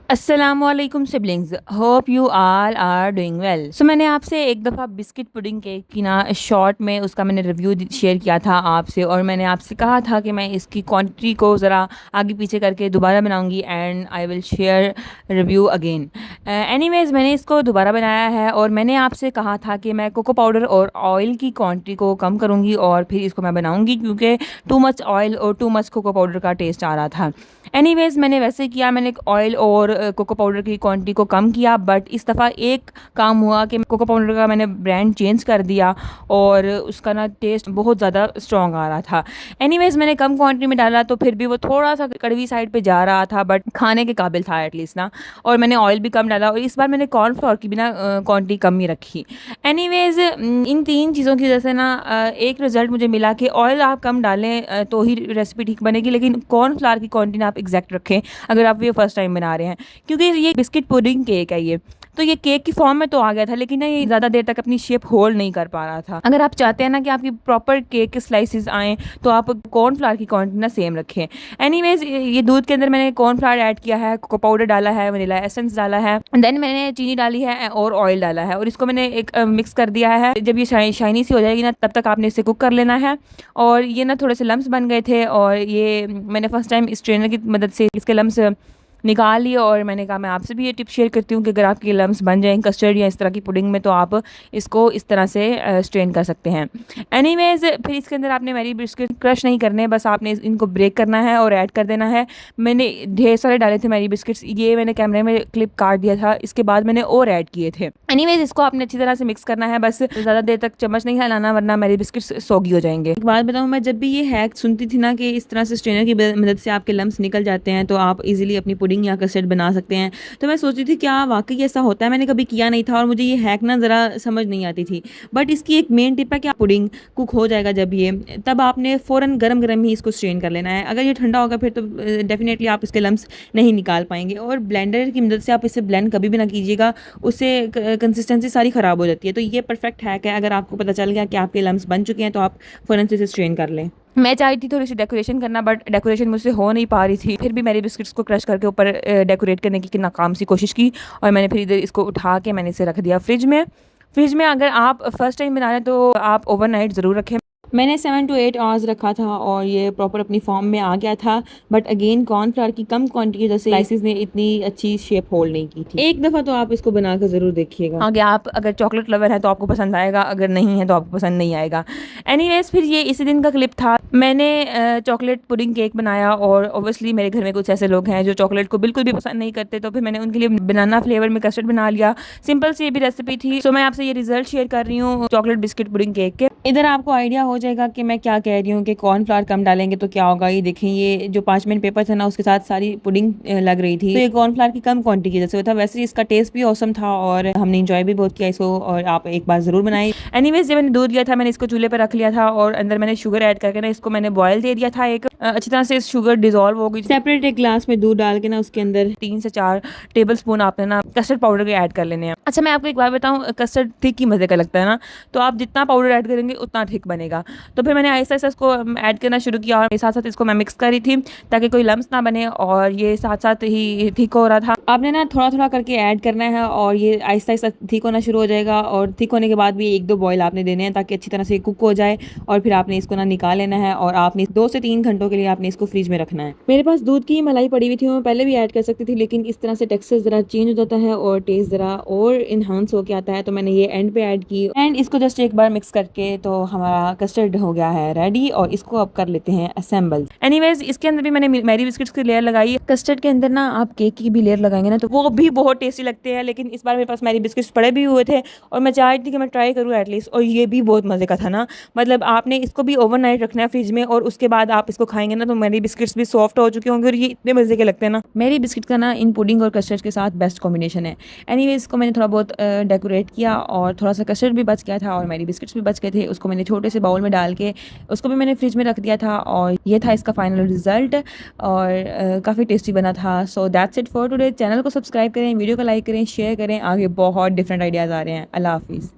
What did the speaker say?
अस्सलामुअलैकुम siblings, hope you all are doing well. So मैंने आपसे एक दफ़ा बिस्किट पुडिंग केक की ना शॉर्ट में उसका मैंने रिव्यू शेयर किया था आपसे, और मैंने आपसे कहा था कि मैं इसकी क्वांटिटी को ज़रा आगे पीछे करके दोबारा बनाऊंगी and I will share review again. Anyways मैंने इसको दोबारा बनाया है, और मैंने आपसे कहा था कि मैं कोको पाउडर और ऑयल की क्वांटिटी को कम करूँगी और फिर इसको मैं बनाऊँगी, क्योंकि टू मच ऑयल और टू मच कोको पाउडर का टेस्ट आ रहा था। एनीवेज़ मैंने वैसे किया, मैंने ऑयल और कोको पाउडर की क्वांटिटी को कम किया, बट इस दफ़ा एक काम हुआ कि कोको पाउडर का मैंने ब्रांड चेंज कर दिया और उसका ना टेस्ट बहुत ज़्यादा स्ट्रॉन्ग आ रहा था। एनीवेज़ मैंने कम क्वांटिटी में डाला तो फिर भी वो थोड़ा सा कड़वी साइड पे जा रहा था, बट खाने के काबिल था एटलीस्ट ना। और मैंने ऑयल भी कम डाला, और इस बार मैंने कॉर्नफ्लोर की भी ना क्वांटिटी कम ही रखी। एनीवेज़ इन तीन चीज़ों की वजह से ना एक रिज़ल्ट मुझे मिला कि ऑयल आप कम डालें तो ही रेसिपी ठीक बनेगी, लेकिन कॉर्नफ्लावर की क्वांटिटी आप एग्जैक्ट रखें अगर आप ये फर्स्ट टाइम बना रहे हैं, क्योंकि ये बिस्किट पुडिंग केक है। ये तो ये केक की फॉर्म में तो आ गया था, लेकिन ना ये ज़्यादा देर तक अपनी शेप होल्ड नहीं कर पा रहा था। अगर आप चाहते हैं ना कि आपकी प्रॉपर केक के स्लाइसिस आएँ तो आप कॉर्नफ्लावर की क्वांटिटी ना सेम रखें। एनीवेज ये दूध के अंदर मैंने कॉर्नफ्लावर ऐड किया है, कोको पाउडर डाला है, वनीला एसेंस डाला है, देन मैंने चीनी डाली है और ऑयल डाला है, और इसको मैंने एक मिक्स कर दिया है। जब ये शाइनी सी हो जाएगी ना, तब तक आपने इसे कुक कर लेना है। और ये ना थोड़े से लम्स बन गए थे, और ये मैंने फर्स्ट टाइम इस ट्रेनर की मदद से इसके लम्स निकाल लिए, और मैंने कहा मैं आपसे भी ये टिप शेयर करती हूँ कि अगर आपके लम्स बन जाएं कस्टर्ड या इस तरह की पुडिंग में, तो आप इसको इस तरह से स्ट्रेन कर सकते हैं। एनीवेज फिर इसके अंदर आपने मैरी बिस्किट क्रश नहीं करने, बस आपने इनको ब्रेक करना है और ऐड कर देना है। मैंने ढेर सारे डाले थे मैरी बिस्किट्स, ये मैंने कैमरे में क्लिप काट दिया था, इसके बाद मैंने और ऐड किए थे। एनीवेज इसको आपने अच्छी तरह से मिक्स करना है, बस ज़्यादा देर तक चम्मच नहीं हिलाना, वरना मैरी बिस्किट्स सौगी हो जाएंगे। एक बात बताऊँ, मैं जब भी ये हैक सुनती थी ना कि इस तरह से स्ट्रेनर की मदद से आपके लम्स निकल जाते हैं तो आप इजीली अपनी पुडिंग या कस्टर्ड बना सकते हैं, तो मैं सोचती थी क्या वाकई ऐसा होता है। मैंने कभी किया नहीं था और मुझे ये हैक ना ज़रा समझ नहीं आती थी। बट इसकी एक मेन टिप है कि पुडिंग कुक हो जाएगा जब ये, तब आपने फ़ौरन गरम गरम ही इसको स्ट्रेन कर लेना है। अगर ये ठंडा होगा फिर तो डेफिनेटली आप इसके लम्स नहीं निकाल पाएंगे, और ब्लेंडर की मदद से आप इसे ब्लेंड कभी भी ना कीजिएगा, उससे कंसिस्टेंसी सारी ख़राब हो जाती है। तो ये परफेक्ट हैक है, अगर आपको पता चल गया कि आपके लम्स बन चुके हैं तो आप फ़ौरन से इसे स्ट्रेन कर लें। मैं चाहती थी थोड़ी सी डेकोरेशन करना, बट डेकोरेशन मुझसे हो नहीं पा रही थी। फिर भी मेरी बिस्किट्स को क्रश करके ऊपर डेकोरेट करने की नाकाम सी कोशिश की, और मैंने फिर इधर इसको उठा के मैंने इसे रख दिया फ्रिज में। फ्रिज में अगर आप फर्स्ट टाइम बना रहे हैं तो आप ओवरनाइट ज़रूर रखें। मैंने 7 to 8 आवर्स रखा था और ये प्रॉपर अपनी फॉर्म में आ गया था, बट अगेन कॉर्नफ्लावर की कम क्वांटिटी की वजह से स्लाइसेस ने इतनी अच्छी शेप होल्ड नहीं की थी। एक दफ़ा तो आप इसको बनाकर ज़रूर देखिएगा। आगे आप अगर चॉकलेट लवर है तो आपको पसंद आएगा, अगर नहीं है तो आपको पसंद नहीं आएगा। एनीवेज फिर ये इसी दिन का क्लिप था। मैंने चॉकलेट पुडिंग केक बनाया, और ओबियसली मेरे घर में कुछ ऐसे लोग हैं जो चॉकलेट को बिल्कुल भी पसंद नहीं करते, तो फिर मैंने उनके लिए बनाना फ्लेवर में कस्टर्ड बना लिया। सिंपल सी ये भी रेसिपी थी। सो मैं आपसे ये रिजल्ट शेयर कर रही हूँ चॉकलेट बिस्किट पुडिंग केक के। इधर आपको आइडिया हो जाएगा कि मैं क्या कह रही हूँ कि कॉर्नफ्लावर कम डालेंगे तो क्या होगा। ये देखें, ये जो 5 मिनट पेपर था ना, उसके साथ सारी पुडिंग लग रही थी, तो ये कॉर्नफ्लावर की कम क्वांटिटी की जैसे था। वैसे इसका टेस्ट भी औसम था और हमने इंजॉय भी बहुत किया इसको, और आप एक बार ज़रूर बनाएं। एनीवेज जब मैंने दूध लिया था, मैंने इसको चूल्हे पर रख लिया था, और अंदर मैंने शुगर ऐड करके ना इसको मैंने बॉयल दे दिया था। एक अच्छी तरह से शुगर डिजोल्व हो गई। सेपरेट एक ग्लास में दूध डाल के ना उसके अंदर 3 से 4 टेबल स्पून आपने ना कस्टर्ड पाउडर के ऐड कर लेने हैं। अच्छा, मैं आपको एक बात बताऊँ, कस्टर्ड थिक ही मज़े का लगता है ना, तो आप जितना पाउडर ऐड करेंगे उतना थिक बनेगा। तो फिर मैंने ऐसा ऐसा इसको ऐड करना शुरू किया, और साथ साथ इसको मैं मिक्स कर रही थी ताकि कोई लम्स ना बने, और ये साथ साथ ही थिक हो रहा था। आपने ना थोड़ा थोड़ा करके ऐड करना है, और ये आहिस्ता आहिस्ता थिक होना शुरू हो जाएगा, और थिक होने के बाद भी 1-2 बॉयल आपने देने हैं ताकि अच्छी तरह से कुक हो जाए, और फिर आपने इसको ना निकाल लेना है, और आपने 2 से 3 घंटों के लिए आपने इसको फ्रिज में रखना है। मेरे पास दूध की मलाई पड़ी हुई थी, मैं पहले भी ऐड कर सकती थी, लेकिन इस तरह से टेक्सचर ज़रा चेंज हो जाता है और टेस्ट ज़रा और इन्हांस होकर आता है, तो मैंने ये एंड पे ऐड की, एंड इसको जस्ट एक बार मिक्स करके तो हमारा कस्टर्ड हो गया है रेडी, और इसको अब कर लेते हैं असेंबल। एनीवेज इसके अंदर भी मैंने मैरी बिस्किट्स की लेयर लगाई। कस्टर्ड के अंदर ना आप केक की भी लेयर लगाएंगे ना तो वो भी बहुत टेस्टी लगते हैं, लेकिन इस बार मेरे पास मैरी बिस्किट्स पड़े भी हुए थे, और मैं चाह रही थी कि मैं ट्राई करूँ एटलीस्ट, और ये भी बहुत मज़े का था ना। मतलब आपने इसको भी ओवरनाइट रखना है फ्रिज में, और उसके बाद आप इसको खाएंगे ना तो मैरी बिस्किट्स भी सॉफ्ट हो चुके होंगे, और ये इतने मज़े के लगते हैं ना। मैरी बिस्किट का ना इन पुडिंग और कस्टर्ड के साथ बेस्ट कॉम्बिनेशन है। एनीवेज इसको मैंने थोड़ा बहुत डेकोरेट किया, और थोड़ा सा कस्टर्ड भी बच गया था और मैरी बिस्किट्स भी बच गए थे, उसको मैंने छोटे से बाउल में डाल के उसको भी मैंने फ्रिज में रख दिया था, और ये था इसका फाइनल रिजल्ट, और काफ़ी टेस्टी बना था। So that's it for today. Channel को सब्सक्राइब करें, वीडियो को लाइक करें, शेयर करें, आगे बहुत डिफरेंट आइडियाज़ आ रहे हैं। अल्लाह हाफिज़।